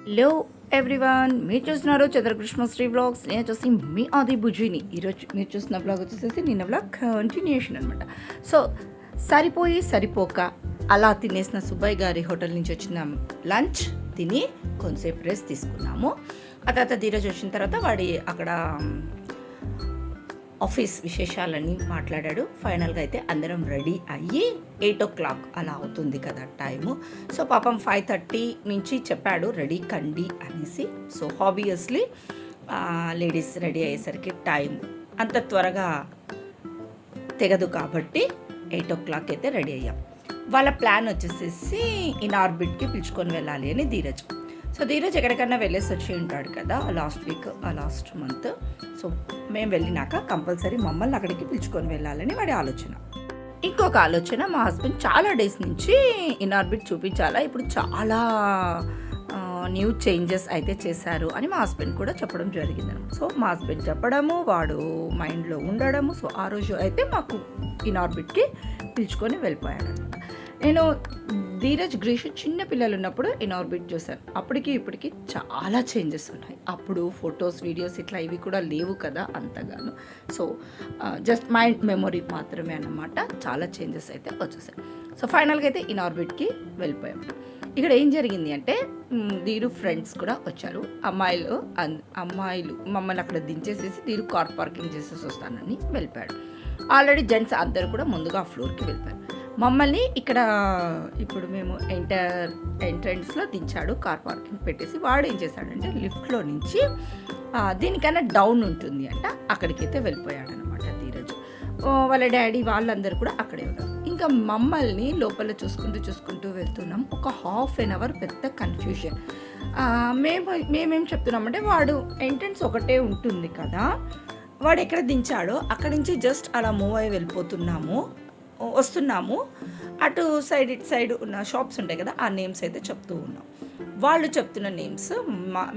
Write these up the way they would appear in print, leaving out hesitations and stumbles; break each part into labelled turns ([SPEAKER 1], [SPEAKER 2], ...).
[SPEAKER 1] Hello everyone, మీరు చూస్తున్నారు చంద్రకృష్ణశ్రీ vlogs. నేను వచ్చేసి మీ ఆది బుజ్జిని. ఈరోజు మీరు చూస్తున్న వ్లాగ్ వచ్చేసి నిన్న వ్లాగ్ కంటిన్యూషన్ అనమాట. సో సరిపోక అలా తినేసిన సుబ్బయ్య గారి హోటల్ నుంచి వచ్చిన లంచ్ తిని కొంతసేపు రెస్ట్ తీసుకున్నాము. ఆ తర్వాత ధీరజ్ వచ్చిన తర్వాత వాడి అక్కడ ఆఫీస్ విశేషాలన్నీ మాట్లాడాడు. ఫైనల్గా అయితే అందరం రెడీ అయ్యి 8 o'clock అలా అవుతుంది కదా టైము. సో పాపం 5:30 నుంచి చెప్పాడు రెడీ కండి అనేసి. సో ఆబ్వియస్లీ లేడీస్ రెడీ అయ్యేసరికి టైం అంత త్వరగా తెగదు కాబట్టి 8 o'clock అయితే రెడీ అయ్యాం. వాళ్ళ ప్లాన్ వచ్చేసేసి ఇన్ ఆర్బిట్కి పిలుచుకొని వెళ్ళాలి అని ధీరజ్. సో ధీరజ్ ఎక్కడికన్నా వెళ్ళేసి వచ్చి ఉంటాడు కదా లాస్ట్ మంత్. సో మేము వెళ్ళినాక కంపల్సరీ మమ్మల్ని అక్కడికి పిలుచుకొని వెళ్ళాలని వాడి ఆలోచన. ఇంకొక ఆలోచన, మా హస్బెండ్ చాలా డేస్ నుంచి ఇన్ ఆర్బిట్ చూపించాలా, ఇప్పుడు చాలా న్యూ చేంజెస్ అయితే చేశారు అని మా హస్బెండ్ కూడా చెప్పడం జరిగింది. సో మా హస్బెండ్ చెప్పడము, వాడు మైండ్లో ఉండడము. సో ఆ రోజు అయితే మాకు ఇన్ ఆర్బిట్కి పిలుచుకొని వెళ్ళిపోయాడు అనమాట. నేను ధీరజ్ గ్రీషు చిన్న పిల్లలు ఉన్నప్పుడు ఇన్ ఆర్బిట్ చూశాను. అప్పటికి ఇప్పటికి చాలా చేంజెస్ ఉన్నాయి. అప్పుడు ఫొటోస్ వీడియోస్ ఇట్లా ఇవి కూడా లేవు కదా అంతగాను. సో జస్ట్ మైండ్ మెమొరీ మాత్రమే అన్నమాట. చాలా చేంజెస్ అయితే వచ్చేసాయి. సో ఫైనల్గా అయితే ఇన్ ఆర్బిట్కి వెళ్ళిపోయాం. ఇక్కడ ఏం జరిగింది అంటే ధీరు ఫ్రెండ్స్ కూడా వచ్చారు. అమ్మాయిలు మమ్మల్ని అక్కడ దించేసేసి ధీరు కార్ పార్కింగ్ చేసేసి వస్తానని వెళ్ళిపోయాడు. ఆల్రెడీ జెంట్స్ అందరు కూడా ముందుగా ఆ ఫ్లోర్కి వెళ్ళిపోయారు. మమ్మల్ని ఇక్కడ ఇప్పుడు మేము ఎంట్రన్స్లో దించాడు, కార్ పార్కింగ్ పెట్టేసి. వాడు ఏం చేశాడంటే లిఫ్ట్లో నుంచి దీనికన్నా డౌన్ ఉంటుంది అంట, అక్కడికైతే వెళ్ళిపోయాడు అనమాట ధీరజ్. వాళ్ళ డాడీ వాళ్ళందరూ కూడా అక్కడే ఉన్నారు. ఇంకా మమ్మల్ని లోపల చూసుకుంటూ వెళ్తున్నాం. ఒక ½ an hour పెద్ద కన్ఫ్యూజన్. మేమేం చెప్తున్నామంటే వాడు ఎంట్రన్స్ ఒకటే ఉంటుంది కదా, వాడు ఎక్కడ దించాడో అక్కడి నుంచి జస్ట్ అలా మూవ్ అయ్యి వస్తున్నాము. అటు సైడ్ ఇటు సైడ్ ఉన్న షాప్స్ ఉంటాయి కదా, ఆ నేమ్స్ అయితే చెప్తూ ఉన్నాం. వాళ్ళు చెప్తున్న నేమ్స్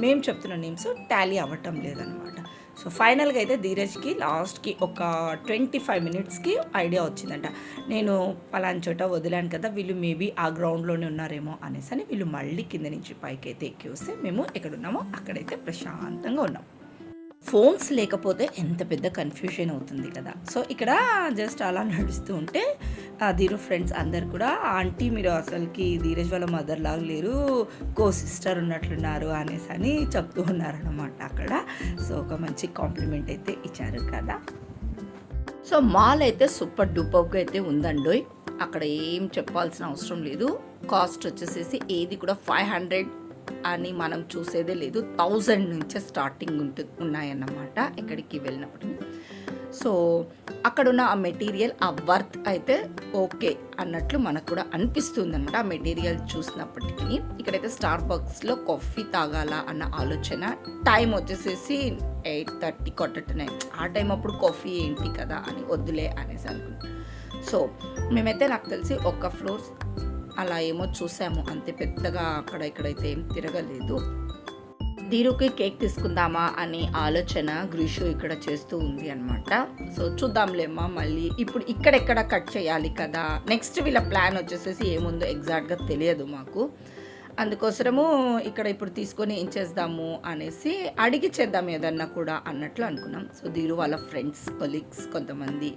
[SPEAKER 1] మేము చెప్తున్న నేమ్స్ టాలీ అవ్వటం లేదనమాట. సో ఫైనల్గా అయితే ధీరజ్కి లాస్ట్కి ఒక 25 minutesకి ఐడియా వచ్చిందంట. నేను పలానా చోట వదిలాను కదా, వీళ్ళు మేబీ ఆ గ్రౌండ్లోనే ఉన్నారేమో అనేసి అని వీళ్ళు మళ్ళీ కింద నుంచి పైకి అయితే ఎక్కి వస్తే మేము ఎక్కడున్నామో అక్కడైతే ప్రశాంతంగా ఉన్నాం. ఫోన్స్ లేకపోతే ఎంత పెద్ద కన్ఫ్యూషన్ అవుతుంది కదా. సో ఇక్కడ జస్ట్ అలా నడుస్తూ ఉంటే ధీరు ఫ్రెండ్స్ అందరు కూడా, ఆంటీ మీరు అసలుకి ధీరజ్ వాళ్ళ మదర్ లాగా లేరు, కో సిస్టర్ ఉన్నట్లున్నారు అనేసి అని చెప్తూ ఉన్నారనమాట అక్కడ. సో ఒక మంచి కాంప్లిమెంట్ అయితే ఇచ్చారు కదా. సో మాల్ అయితే సూపర్ డూపర్గా అయితే ఉందండోయ్. అక్కడ ఏం చెప్పాల్సిన అవసరం లేదు. కాస్ట్ వచ్చేసేసి ఏది కూడా 500 అని మనం చూసేదే లేదు, 1000 నుంచే స్టార్టింగ్ ఉన్నాయన్నమాట ఎక్కడికి వెళ్ళినప్పుడు. సో అక్కడున్న ఆ మెటీరియల్, ఆ వర్త్ అయితే ఓకే అన్నట్లు మనకు కూడా అనిపిస్తుంది అనమాట ఆ మెటీరియల్ చూసినప్పటికీ. ఇక్కడైతే స్టార్బక్స్లో కాఫీ తాగాల అన్న ఆలోచన. టైం వచ్చేసేసి 8:30 9. ఆ టైం అప్పుడు కాఫీ ఏంటి కదా అని వద్దులే అనేసి అనుకుంటాం. సో మేమైతే నాకు తెలిసి ఒక ఫ్లోర్ అలా ఏమో చూసాము, అంతే. పెద్దగా అక్కడ ఇక్కడైతే ఏం తిరగలేదు. ధీరుకి కేక్ తీసుకుందామా అని ఆలోచన గ్రీషు ఇక్కడ చేస్తూ ఉంది అనమాట. సో చూద్దాంలేమ్మా, మళ్ళీ ఇప్పుడు ఇక్కడెక్కడ కట్ చేయాలి కదా. నెక్స్ట్ వీళ్ళ ప్లాన్ వచ్చేసేసి ఏముందో ఎగ్జాక్ట్గా తెలియదు మాకు. అందుకోసము ఇక్కడ ఇప్పుడు తీసుకొని ఏం చేద్దాము అనేసి అడిగి చేద్దాం ఏదన్నా కూడా అన్నట్లు అనుకున్నాం. సో ధీరు వాళ్ళ ఫ్రెండ్స్, కొలీగ్స్ కొంతమంది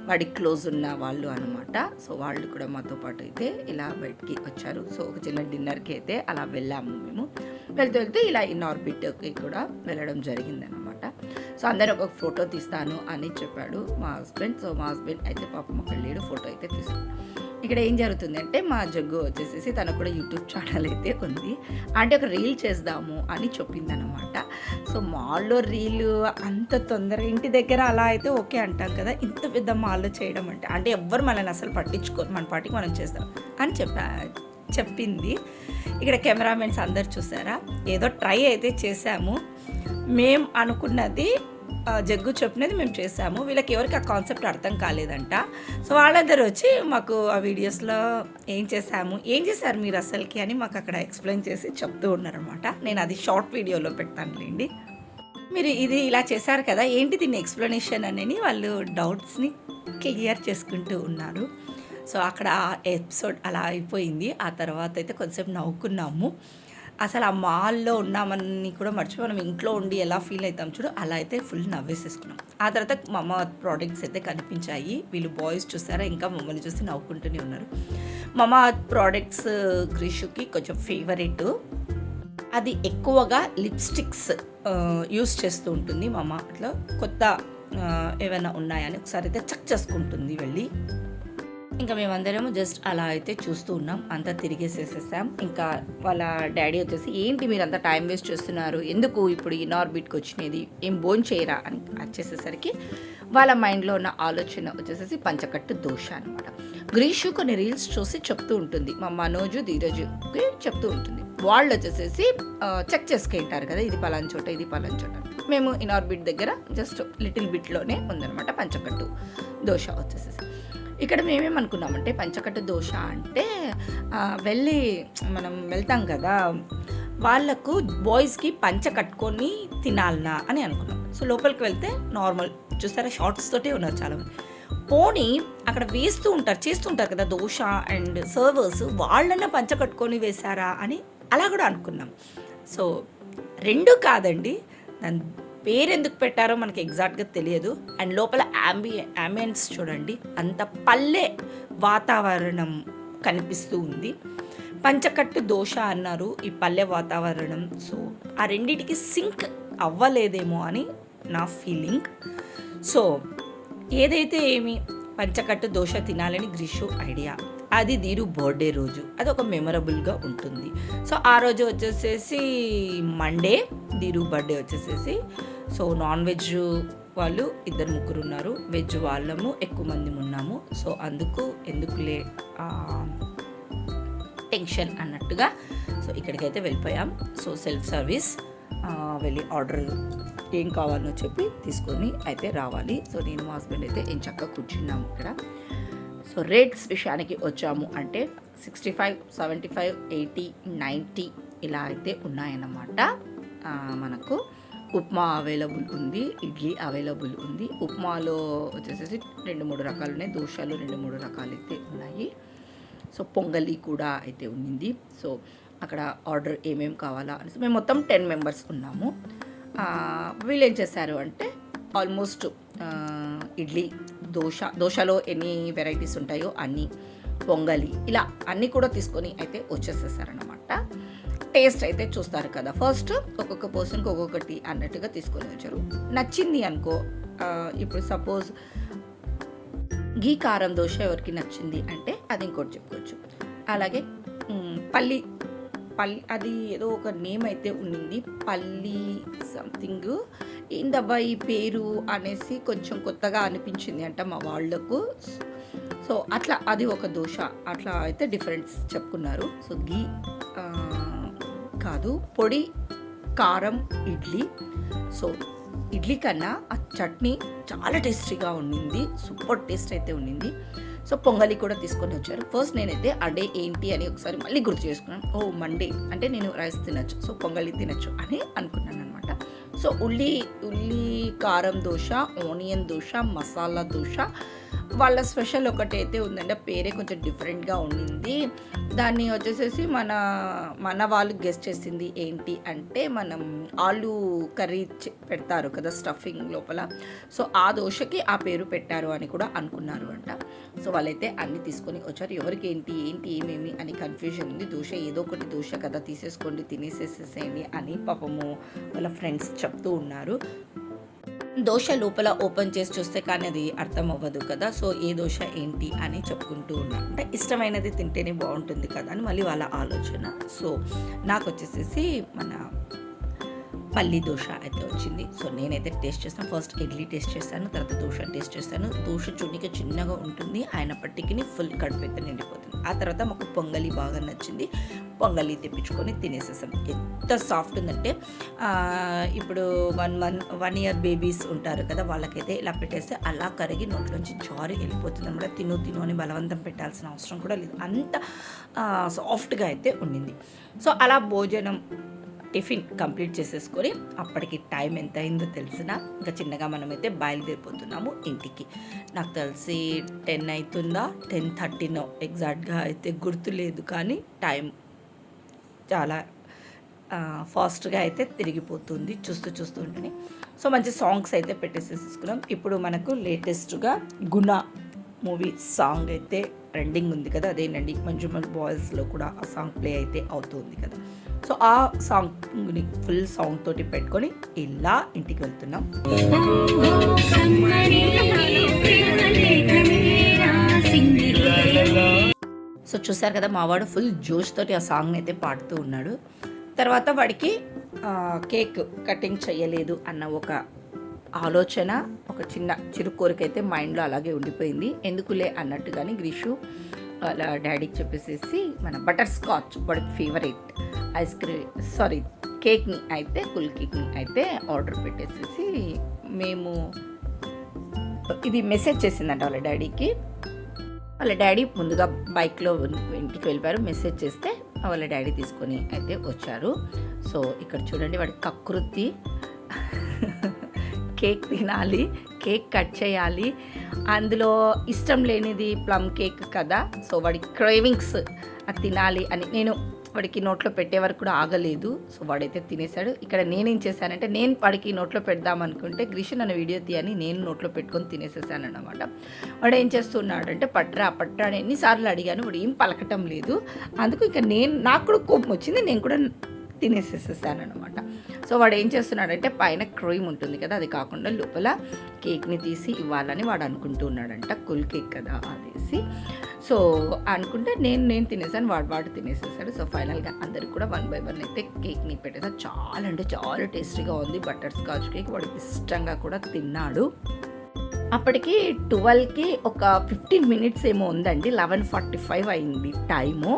[SPEAKER 1] వాడికి క్లోజ్ ఉన్న వాళ్ళు అనమాట. సో వాళ్ళు కూడా మాతో పాటు అయితే ఇలా బయటికి వచ్చారు. సో ఒక చిన్న డిన్నర్కి అయితే అలా వెళ్ళాము మేము. వెళ్తూ ఇలా ఇన్ ఆర్బిట్కి కూడా వెళ్ళడం జరిగిందనమాట. సో అందరూ ఒక ఫోటో తీస్తాను అని చెప్పాడు మా హస్బెండ్. సో మా హస్బెండ్ అయితే పాపం అక్కడ లేడు, ఫోటో అయితే తీసుకున్నాడు. ఇక్కడ ఏం జరుగుతుందంటే మా జగ్గు వచ్చేసేసి తనకు కూడా యూట్యూబ్ ఛానల్ అయితే ఉంది. అంటే ఒక రీల్ చేద్దాము అని చెప్పిందనమాట. సో మాల్లో రీలు అంత తొందరగా ఇంటి దగ్గర అలా అయితే ఓకే అంటాం కదా, ఇంత పెద్ద మాల్లో చేయడం అంటే ఎవ్వరు మనల్ని అసలు పట్టించుకోరు, మన పాటికి మనం చేస్తాం అని చెప్పింది. ఇక్కడ కెమెరామెన్స్ అందరు చూసారా, ఏదో ట్రై అయితే చేశాము. మేము అనుకున్నది, జగ్గు చెప్పినది మేము చేసాము. వీళ్ళకి ఎవరికి ఆ కాన్సెప్ట్ అర్థం కాలేదంట. సో వాళ్ళందరూ వచ్చి మాకు ఆ వీడియోస్లో ఏం చేశారు మీరు అసలుకి అని మాకు అక్కడ ఎక్స్ప్లెయిన్ చేసి చెప్తూ ఉన్నారనమాట. నేను అది షార్ట్ వీడియోలో పెడతానులేండి. మీరు ఇది ఇలా చేశారు కదా, ఏంటి దీన్ని ఎక్స్ప్లెనేషన్ అని వాళ్ళు డౌట్స్ని క్లియర్ చేసుకుంటూ ఉన్నారు. సో అక్కడ ఎపిసోడ్ అలా అయిపోయింది. ఆ తర్వాత అయితే కొంచెంసేపు నవ్వుకున్నాము. అసలు ఆ మాల్‌లో ఉన్నామని కూడా మర్చిపోయి మనం ఇంట్లో ఉండి ఎలా ఫీల్ అయితాం చూడు, అలా అయితే ఫుల్ నవ్వేసేసుకున్నాం. ఆ తర్వాత మమాఅర్త్ ప్రొడక్ట్స్ అయితే కనిపించాయి. వీళ్ళు బాయ్స్ చూసారా ఇంకా మమ్మల్ని చూసి నవ్వుకుంటూనే ఉన్నారు. మమాఅర్త్ ప్రొడక్ట్స్ క్రిషుకి కొంచెం ఫేవరెట్. అది ఎక్కువగా లిప్‌స్టిక్స్ యూజ్ చేస్తూ ఉంటుంది. మమాఅర్త్‌లో కొత్త ఏవైనా ఉన్నాయని ఒకసారి అయితే చెక్ చేసుకుంటుంది వెళ్ళి. ఇంకా మేమందరము జస్ట్ అలా అయితే చూస్తూ ఉన్నాం. అంతా తిరిగేసేసేసాం. ఇంకా వాళ్ళ డ్యాడీ వచ్చేసి, ఏంటి మీరంతా టైం వేస్ట్ చేస్తున్నారు, ఎందుకు ఇప్పుడు ఇన్ఆర్బిట్కి వచ్చినది, ఏం భోంచేయరా అని వచ్చేసేసరికి వాళ్ళ మైండ్లో ఉన్న ఆలోచన వచ్చేసేసి పంచకట్టు దోశ అనమాట. గ్రీషు కొన్ని రీల్స్ చూసి చెప్తూ ఉంటుంది, మా మనోజు ధీరజుకి చెప్తూ ఉంటుంది. వాళ్ళు వచ్చేసేసి చెక్ చేసుకుంటారు కదా, ఇది పలానా చోట, ఇది పలానా చోట. మేము ఇన్ఆర్బిట్ దగ్గర జస్ట్ లిటిల్ బిట్లోనే ఉందన్నమాట పంచకట్టు దోశ వచ్చేసేసి. ఇక్కడ మేమేమనుకున్నామంటే పంచకట్టు దోశ అంటే వెళ్ళి మనం వెళ్తాం కదా, వాళ్ళకు బాయ్స్కి పంచ కట్టుకొని తినాలనా అని అనుకున్నాం. సో లోపలికి వెళ్తే నార్మల్ చూస్తారా షార్ట్స్ తోటే ఉన్నారు చాలామంది. పోనీ అక్కడ వేస్తూ ఉంటారు, చేస్తుంటారు కదా దోశ, అండ్ సర్వర్స్ వాళ్ళన్న పంచ కట్టుకొని వేశారా అని అలా కూడా అనుకున్నాం. సో రెండు కాదండి, దాని పేరెందుకు పెట్టారో మనకి ఎగ్జాక్ట్గా తెలియదు. అండ్ లోపల అంబియన్స్ చూడండి, అంత పల్లె వాతావరణం కనిపిస్తూ ఉంది. పంచకట్టు దోశ అన్నారు, ఈ పల్లె వాతావరణం. సో ఆ రెండింటికి సింక్ అవ్వలేదేమో అని నా ఫీలింగ్. సో ఏదైతే ఏమి పంచకట్టు దోశ తినాలని గ్రీషు ఐడియా. అది ధీరు బర్త్డే రోజు, అది ఒక మెమరబుల్గా ఉంటుంది. సో ఆ రోజు వచ్చేసేసి మండే, ధీరు బర్త్డే వచ్చేసేసి. సో నాన్ వెజ్ వాళ్ళు 2-3 ఉన్నారు, వెజ్ వాళ్ళము ఎక్కువ మంది ఉన్నాము. సో ఎందుకులే టెన్షన్ అన్నట్టుగా సో ఇక్కడికైతే వెళ్ళిపోయాం. సో సెల్ఫ్ సర్వీస్ వెళ్ళి ఆర్డర్ ఏం కావాలో చెప్పి తీసుకొని అయితే రావాలి. సో నేను మా హస్బెండ్ అయితే ఏం చక్కగా కూర్చున్నాము ఇక్కడ. సో రేట్స్ విషయానికి వచ్చాము అంటే 65, 75, 80, 90 ఇలా అయితే ఉన్నాయన్నమాట. మనకు ఉప్మా అవైలబుల్ ఉంది, ఇడ్లీ అవైలబుల్ ఉంది. ఉప్మాలో వచ్చేసేసి 2-3 రకాలు ఉన్నాయి, దోశలు 2-3 రకాలు అయితే ఉన్నాయి. సో పొంగలి కూడా అయితే ఉంది. సో అక్కడ ఆర్డర్ ఏమేమి కావాలా అని మేము మొత్తం 10 మెంబర్స్ ఉన్నాము. వీళ్ళు ఏం చేశారు అంటే ఆల్మోస్ట్ ఇడ్లీ, దోశలో ఎన్ని వెరైటీస్ ఉంటాయో అన్నీ, పొంగలి ఇలా అన్నీ కూడా తీసుకొని అయితే వచ్చేసేసారనమాట. టేస్ట్ అయితే చూస్తారు కదా, ఫస్ట్ ఒక్కొక్క పర్సన్కి ఒక్కొక్కటి అన్నట్టుగా తీసుకొని వచ్చారు. నచ్చింది అనుకో, ఇప్పుడు సపోజ్ గీ కారం దోశ ఎవరికి నచ్చింది అంటే అది ఇంకోటి చెప్పుకోవచ్చు. అలాగే పల్లి అది ఏదో ఒక నేమ్ అయితే ఉండింది, పల్లి సంథింగ్, ఏందబ్బా ఈ పేరు అనేసి కొంచెం కొత్తగా అనిపించింది అంట మా వాళ్ళకు. సో అట్లా అది ఒక దోశ, అట్లా అయితే డిఫరెన్స్ చెప్పుకున్నారు. సో గీ కాదు, పొడి కారం ఇడ్లీ. సో ఇడ్లీ కన్నా ఆ చట్నీ చాలా టేస్టీగా ఉండింది, సూపర్ టేస్ట్ అయితే ఉండింది. సో పొంగలి కూడా తీసుకొని వచ్చారు. ఫస్ట్ నేనైతే ఆ డే ఏంటి అని ఒకసారి మళ్ళీ గుర్తు చేసుకున్నాను. ఓ మండే అంటే నేను రైస్ తినచ్చు, సో పొంగలి తినచ్చు అని అనుకున్నాను అనమాట. సో ఉల్లి కారం దోశ, ఆనియన్ దోశ, మసాలా దోశ. వాళ్ళ స్పెషల్ ఒకటైతే ఉందండి, పేరే కొంచెం డిఫరెంట్గా ఉండింది. దాన్ని వచ్చేసేసి మన వాళ్ళు గెస్ట్ చేసింది ఏంటి అంటే, మనం ఆలు కర్రీ పెడతారు కదా స్టఫింగ్ లోపల, సో ఆ దోశకి ఆ పేరు పెట్టారు అని కూడా అనుకున్నారు అంట. సో వాళ్ళైతే అన్నీ తీసుకొని వచ్చారు. ఎవరికి ఏంటి ఏమేమి అని కన్ఫ్యూజన్ ఉంది. దోశ ఏదో ఒకటి దోశ కదా, తీసేసుకోండి, తినేసేసేయండి అని పాపము వాళ్ళ ఫ్రెండ్స్ చెప్తూ ఉన్నారు. దోశ లోపల ఓపెన్ చేసి చూస్తే కానీ అది అర్థం అవ్వదు కదా, సో ఏ దోశ ఏంటి అని చెప్పుకుంటూ ఉన్నాను. అంటే ఇష్టమైనది తింటేనే బాగుంటుంది కదా అని మళ్ళీ వాళ్ళ ఆలోచన. సో నాకు వచ్చేసేసి మన పల్లి దోశ అయితే వచ్చింది. సో నేనైతే టేస్ట్ చేస్తాను. ఫస్ట్ ఇడ్లీ టేస్ట్ చేస్తాను, తర్వాత దోశ టేస్ట్ చేస్తాను. దోశ చూడడానికి చిన్నగా ఉంటుంది, అయినప్పటికీ ఫుల్ కడుపు అయితే నిండిపోతుంది. ఆ తర్వాత మాకు పొంగలి బాగా నచ్చింది, పొంగలి తెప్పించుకొని తినేసేసాం. ఎంత సాఫ్ట్ ఉందంటే ఇప్పుడు 1 year బేబీస్ ఉంటారు కదా, వాళ్ళకైతే ఇలా పెట్టేస్తే అలా కరిగి నోట్లోంచి జారి వెళ్ళిపోతుంది అనమాట. తిను అని బలవంతం పెట్టాల్సిన అవసరం కూడా లేదు, అంత సాఫ్ట్గా అయితే ఉండింది. సో అలా భోజనం టిఫిన్ కంప్లీట్ చేసేసుకొని అప్పటికి టైం ఎంత అయిందో తెలిసిన ఇంకా చిన్నగా మనమైతే బయలుదేరిపోతున్నాము ఇంటికి. నాకు తెలిసి 10 అవుతుందా 10:30 ఎగ్జాక్ట్గా అయితే గుర్తులేదు, కానీ టైం చాలా ఫాస్ట్గా అయితే తిరిగిపోతుంది చూస్తూ ఉంటేనే. సో మంచి సాంగ్స్ అయితే పెట్టేసేసుకున్నాం. ఇప్పుడు మనకు లేటెస్ట్గా గుణ మూవీ సాంగ్ అయితే ట్రెండింగ్ ఉంది కదా, అదేనండి మంజుమల్ బాయ్స్లో కూడా ఆ సాంగ్ ప్లే అయితే అవుతుంది కదా. సో ఆ సాంగ్ని ఫుల్ సాంగ్ తోటి పెట్టుకొని ఇలా ఇంటికి వెళ్తున్నాం. సో చూసారు కదా, మావాడు ఫుల్ జోష్ తోటి ఆ సాంగ్ని అయితే పాడుతూ ఉన్నాడు. తర్వాత వాడికి కేక్ కటింగ్ చేయలేదు అన్న ఒక ఆలోచన, ఒక చిన్న చిరు కోరిక అయితే మైండ్లో అలాగే ఉండిపోయింది. ఎందుకులే అన్నట్టుగాని గ్రీషు అలా డాడీకి చెప్పేసేసి మన బటర్ స్కాచ్ వాడికి ఫేవరెట్ కేక్ని అయితే కూల్ కేక్ని అయితే ఆర్డర్ పెట్టేసేసి మేము ఇది మెసేజ్ చేసిందంట వాళ్ళ డాడీకి. వాళ్ళ డాడీ ముందుగా బైక్లో ఇంటికి వెళ్ళిపోయారు. మెసేజ్ చేస్తే వాళ్ళ డాడీ తీసుకొని అయితే వచ్చారు. సో ఇక్కడ చూడండి వాడి కకృతి, కేక్ తినాలి, కేక్ కట్ చేయాలి, అందులో ఇష్టం లేనిది ప్లమ్ కేక్ కదా. సో వాడి క్రేవింగ్స్ అది తినాలి అని నేను వాడికి నోట్లో పెట్టే వరకు కూడా ఆగలేదు. సో వాడైతే తినేశాడు. ఇక్కడ నేనేం చేశానంటే, నేను వాడికి నోట్లో పెడదామనుకుంటే గ్రీషు నన్ను వీడియో తీయని నేను నోట్లో పెట్టుకొని తినేసేసాను అనమాట. వాడు ఏం చేస్తున్నాడంటే పట్రా అని ఎన్నిసార్లు అడిగాను, వాడు ఏం పలకటం లేదు. అందుకు ఇక నాకు కూడా కోపం వచ్చింది, నేను కూడా తినేసేసేసాను అనమాట. సో వాడు ఏం చేస్తున్నాడంటే పైన క్రీమ్ ఉంటుంది కదా, అది కాకుండా లోపల కేక్ని తీసి ఇవ్వాలని వాడు అనుకుంటూ ఉన్నాడంట. కూల్ కేక్ కదా అదేసి. సో అనుకుంటే నేను తినేసాను, వాడు తినేసేసాడు. సో ఫైనల్గా అందరికి కూడా 1 by 1 అయితే కేక్ని పెట్టేసాను. చాలా అంటే చాలా టేస్టీగా ఉంది బటర్ స్కాచ్ కేక్. వాడు ఇష్టంగా కూడా తిన్నాడు. అప్పటికి 12కి ఒక 15 minutes ఏమో ఉందండి, 11:45 అయింది టైము.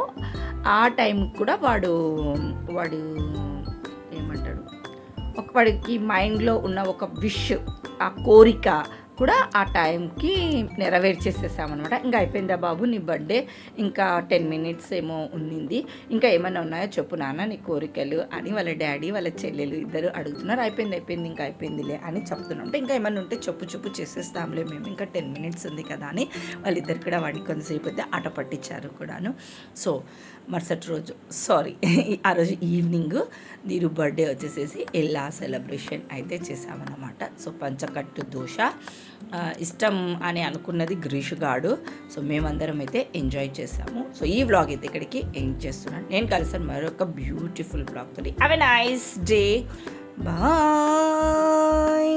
[SPEAKER 1] ఆ టైం కూడా వాడు ఏమంటాడు, వాడికి మైండ్లో ఉన్న ఒక విష్, ఆ కోరిక కూడా ఆ టైంకి నెరవేర్చేసేసామన్నమాట. ఇంకా అయిపోయిందా బాబు నీ బర్త్డే, ఇంకా 10 minutes ఏమో ఉన్నింది, ఇంకా ఏమైనా ఉన్నాయో చెప్పు నాన్న నీ కోరికలు అని వాళ్ళ డాడీ వాళ్ళ చెల్లెలు ఇద్దరు అడుగుతున్నారు. అయిపోయింది ఇంకా అయిపోయిందిలే అని చెప్తున్నాం. ఇంకా ఏమైనా ఉంటే చెప్పు చేసేస్తాంలే మేము, ఇంకా 10 minutes ఉంది కదా అని వాళ్ళిద్దరు కూడా వాడిని కొంతసేపు అయితే ఆట పట్టించారు కూడాను. సో మరుసటి రోజు ఆ రోజు ఈవినింగ్ నీరు బర్త్డే వచ్చేసేసి ఎలా సెలబ్రేషన్ అయితే చేసామన్నమాట. సో పంచకట్టు దోశ ఇష్టం అని అనుకున్నది గ్రీషుగాడు. సో మేమందరం అయితే ఎంజాయ్ చేసాము. సో ఈ వ్లాగ్ అయితే ఇక్కడికి ఎండ్ చేస్తున్నాను. నేను కలిసాను మరొక బ్యూటిఫుల్ వ్లాగ్ తోటి. Have a nice day, bye.